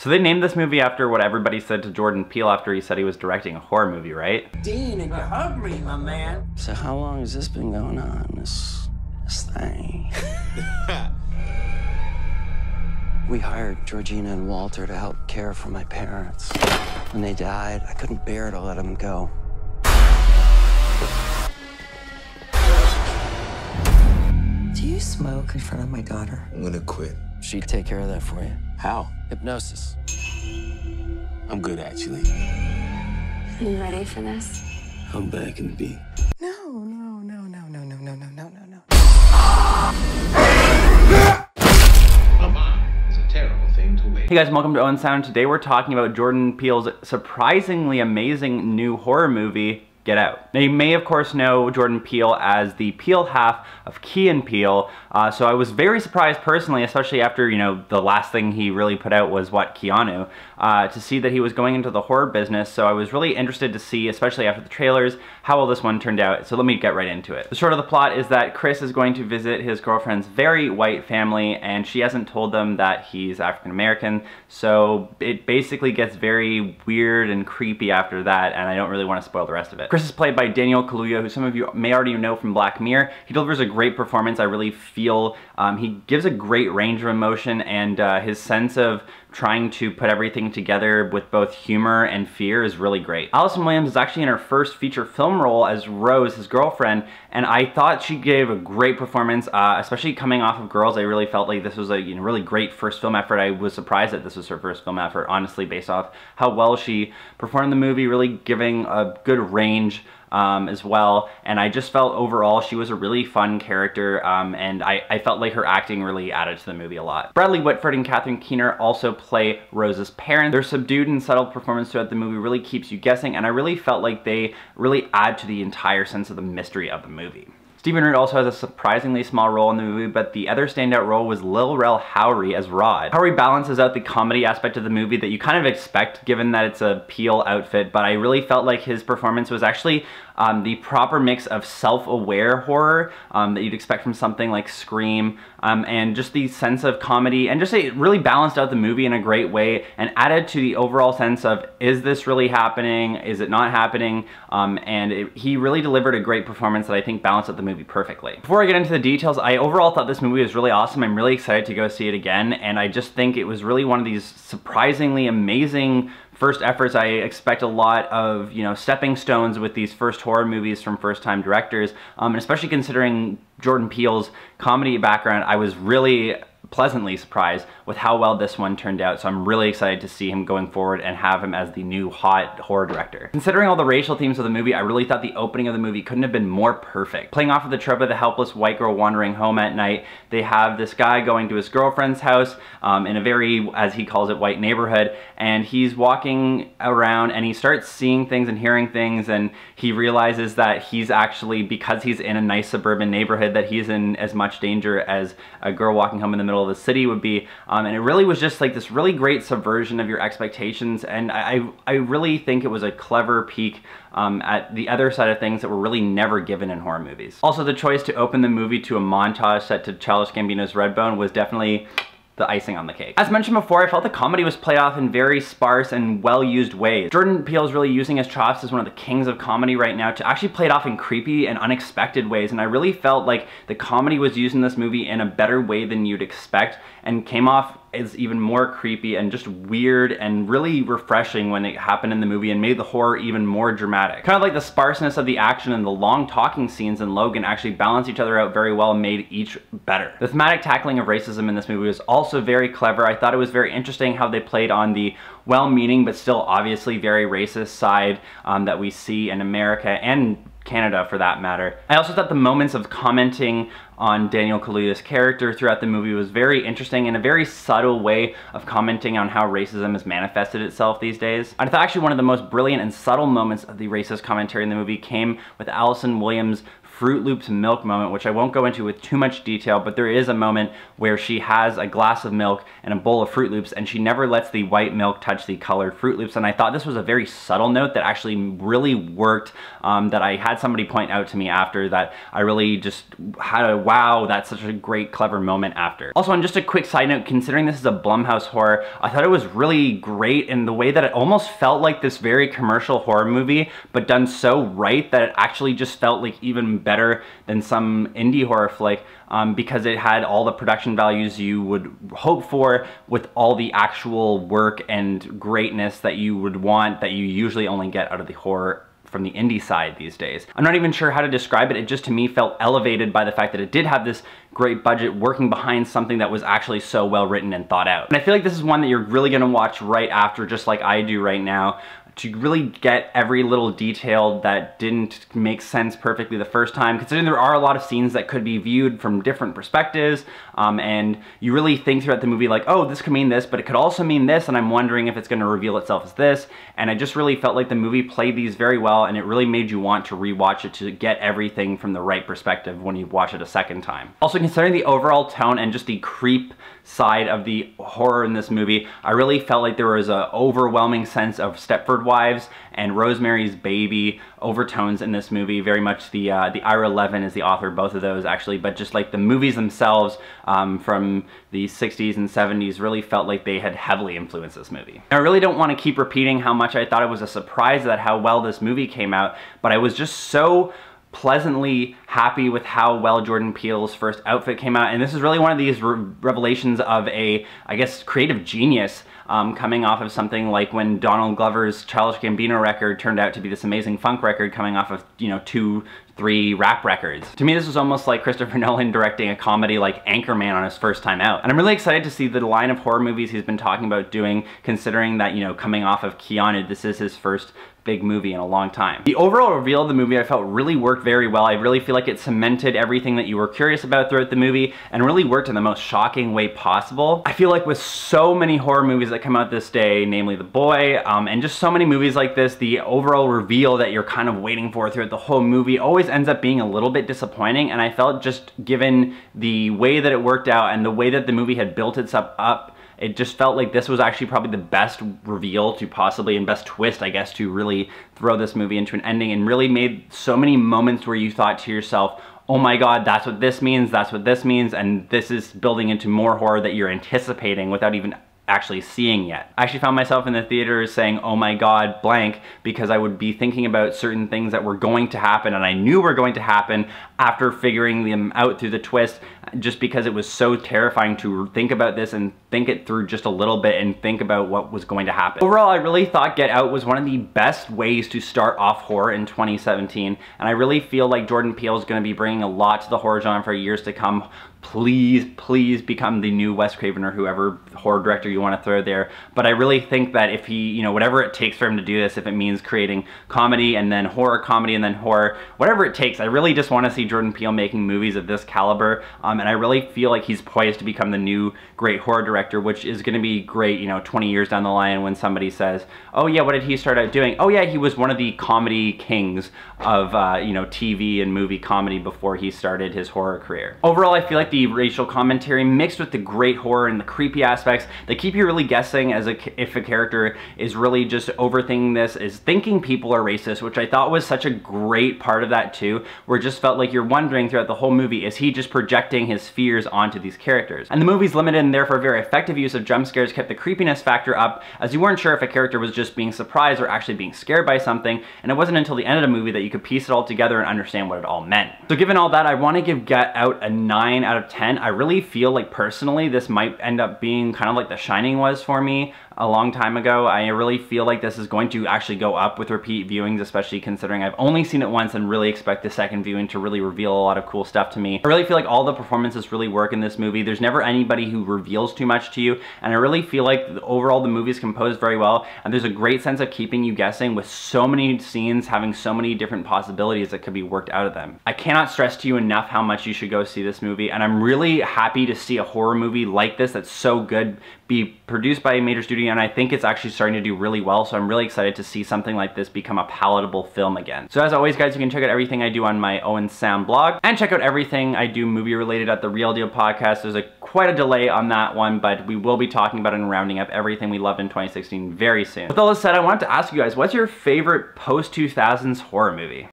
So they named this movie after what everybody said to Jordan Peele after he said he was directing a horror movie, right? Dean, and you're hungry, my man. So how long has this been going on, this thing? We hired Georgina and Walter to help care for my parents. When they died, I couldn't bear to let them go. Do you smoke in front of my daughter? I'm gonna quit. She'd take care of that for you. How? Hypnosis. I'm good, actually. You ready for this? I'm back in the beat. No. It's a terrible thing to wait. Hey guys, welcome to Owen Sound. Today we're talking about Jordan Peele's surprisingly amazing new horror movie, Get Out. Now you may of course know Jordan Peele as the Peele half of Key and Peele, so I was very surprised personally, especially after, you know, the last thing he really put out was what, Keanu, to see that he was going into the horror business. So I was really interested to see, especially after the trailers, how well this one turned out. So let me get right into it. The short of the plot is that Chris is going to visit his girlfriend's very white family, and she hasn't told them that he's African American, so it basically gets very weird and creepy after that, and I don't really want to spoil the rest of it. Chris is played by Daniel Kaluuya, who some of you may already know from Black Mirror. He delivers a great performance. I really feel he gives a great range of emotion, and his sense of trying to put everything together with both humor and fear is really great. Allison Williams is actually in her first feature film role as Rose, his girlfriend, and I thought she gave a great performance, especially coming off of Girls. I really felt like this was a really great first film effort. I was surprised that this was her first film effort, honestly, based off how well she performed in the movie, really giving a good range as well, and I just felt overall she was a really fun character, and I felt like her acting really added to the movie a lot. Bradley Whitford and Catherine Keener also play Rose's parents. Their subdued and subtle performance throughout the movie really keeps you guessing, and I really felt like they really add to the entire sense of the mystery of the movie. Stephen Root also has a surprisingly small role in the movie, but the other standout role was Lil Rel Howery as Rod. Howery balances out the comedy aspect of the movie that you kind of expect given that it's a Peele outfit, but I really felt like his performance was actually the proper mix of self-aware horror that you'd expect from something like Scream, and just the sense of comedy, and just it really balanced out the movie in a great way and added to the overall sense of, is this really happening, is it not happening, he really delivered a great performance that I think balanced out the movie perfectly. Before I get into the details, I overall thought this movie was really awesome. I'm really excited to go see it again, and I just think it was really one of these surprisingly amazing first efforts. I expect a lot of, stepping stones with these first horror movies from first-time directors, and especially considering Jordan Peele's comedy background, I was really pleasantly surprised with how well this one turned out, so I'm really excited to see him going forward and have him as the new hot horror director. Considering all the racial themes of the movie, I really thought the opening of the movie couldn't have been more perfect. Playing off of the trope of the helpless white girl wandering home at night, they have this guy going to his girlfriend's house in a very, as he calls it, white neighborhood, and he's walking around and he starts seeing things and hearing things, and he realizes that he's actually, because he's in a nice suburban neighborhood, that he's in as much danger as a girl walking home in the middle of the city would be, and it really was just like this really great subversion of your expectations, and I really think it was a clever peek at the other side of things that were really never given in horror movies. Also, the choice to open the movie to a montage set to Childish Gambino's Redbone was definitely the icing on the cake. As mentioned before, I felt the comedy was played off in very sparse and well-used ways. Jordan Peele is really using his chops as one of the kings of comedy right now to actually play it off in creepy and unexpected ways, and I really felt like the comedy was used in this movie in a better way than you'd expect, and came off as even more creepy and just weird and really refreshing when it happened in the movie, and made the horror even more dramatic. Kind of like the sparseness of the action and the long talking scenes in Logan actually balanced each other out very well and made each better. The thematic tackling of racism in this movie was also very clever. I thought it was very interesting how they played on the well-meaning but still obviously very racist side that we see in America and Canada for that matter. I also thought the moments of commenting on Daniel Kaluuya's character throughout the movie was very interesting, in a very subtle way of commenting on how racism has manifested itself these days. I thought actually one of the most brilliant and subtle moments of the racist commentary in the movie came with Allison Williams' Fruit Loops milk moment, which I won't go into with too much detail, but there is a moment where she has a glass of milk and a bowl of Fruit Loops, and she never lets the white milk touch the colored Fruit Loops. And I thought this was a very subtle note that actually really worked, that I had somebody point out to me after, that I really just had a wow, that's such a great, clever moment after. Also, on just a quick side note, considering this is a Blumhouse horror, I thought it was really great in the way that it almost felt like this very commercial horror movie, but done so right that it actually just felt like even better than some indie horror flick, because it had all the production values you would hope for, with all the actual work and greatness that you would want, that you usually only get out of the horror from the indie side these days. I'm not even sure how to describe it. It just, to me, felt elevated by the fact that it did have this great budget working behind something that was actually so well written and thought out. And I feel like this is one that you're really gonna watch right after, just like I do right now, to really get every little detail that didn't make sense perfectly the first time, considering there are a lot of scenes that could be viewed from different perspectives, and you really think throughout the movie like, oh, this could mean this, but it could also mean this, and I'm wondering if it's going to reveal itself as this. And I just really felt like the movie played these very well, and it really made you want to rewatch it to get everything from the right perspective when you watch it a second time. Also, considering the overall tone and just the creep side of the horror in this movie, I really felt like there was an overwhelming sense of Stepford Wives and Rosemary's Baby overtones in this movie. Very much the Ira Levin is the author of both of those, actually, but just like the movies themselves from the 60s and 70s really felt like they had heavily influenced this movie. Now, I really don't want to keep repeating how much I thought it was a surprise at how well this movie came out, but I was just so pleasantly happy with how well Jordan Peele's first outfit came out. And this is really one of these revelations of a, I guess, creative genius, coming off of something like when Donald Glover's Childish Gambino record turned out to be this amazing funk record coming off of, you know, 2-3 rap records. To me, this was almost like Christopher Nolan directing a comedy like Anchorman on his first time out. And I'm really excited to see the line of horror movies he's been talking about doing, considering that, you know, coming off of Keanu, this is his first big movie in a long time. The overall reveal of the movie I felt really worked very well. I really feel like it cemented everything that you were curious about throughout the movie and really worked in the most shocking way possible. I feel like with so many horror movies that come out this day, namely The Boy, and just so many movies like this, the overall reveal that you're kind of waiting for throughout the whole movie always ends up being a little bit disappointing, and I felt, just given the way that it worked out and the way that the movie had built itself up, it just felt like this was actually probably the best reveal to possibly, and best twist, I guess, to really throw this movie into an ending, and really made so many moments where you thought to yourself, oh my god, that's what this means, that's what this means, and this is building into more horror that you're anticipating without even actually seeing yet. I actually found myself in the theater saying, oh my god, blank, because I would be thinking about certain things that were going to happen, and I knew were going to happen after figuring them out through the twist, just because it was so terrifying to think about this and think it through just a little bit and think about what was going to happen. Overall, I really thought Get Out was one of the best ways to start off horror in 2017, and I really feel like Jordan Peele is going to be bringing a lot to the horror genre for years to come. Please, please become the new Wes Craven or whoever horror director you want to throw there. But I really think that if he, you know, whatever it takes for him to do this, if it means creating comedy and then horror, comedy and then horror, whatever it takes, I really just want to see Jordan Peele making movies of this caliber. And I really feel like he's poised to become the new great horror director, which is going to be great, you know, 20 years down the line when somebody says, oh yeah, what did he start out doing? Oh yeah, he was one of the comedy kings of, you know, TV and movie comedy before he started his horror career. Overall, I feel like the racial commentary mixed with the great horror and the creepy aspects that keep you really guessing as if a character is really just overthinking this, is thinking people are racist, which I thought was such a great part of that too, where it just felt like you're wondering throughout the whole movie, is he just projecting his fears onto these characters? And the movie's limited and therefore very effective use of jump scares kept the creepiness factor up, as you weren't sure if a character was just being surprised or actually being scared by something, and it wasn't until the end of the movie that you could piece it all together and understand what it all meant. So given all that, I want to give Get Out a 9 out of 10. I really feel like personally this might end up being kind of like The Shining was for me a long time ago. I really feel like this is going to actually go up with repeat viewings, especially considering I've only seen it once and really expect the second viewing to really reveal a lot of cool stuff to me. I really feel like all the performances really work in this movie. There's never anybody who reveals too much to you, and I really feel like overall the movie is composed very well, and there's a great sense of keeping you guessing with so many scenes having so many different possibilities that could be worked out of them. I cannot stress to you enough how much you should go see this movie, and I'm really happy to see a horror movie like this that's so good be produced by a major studio movie, and I think it's actually starting to do really well, so I'm really excited to see something like this become a palatable film again. So as always, guys, you can check out everything I do on my Owen Sam blog, and check out everything I do movie related at the Real Deal podcast. There's quite a delay on that one, but we will be talking about and rounding up everything we loved in 2016 very soon. With all this said, I wanted to ask you guys, what's your favorite post-2000s horror movie?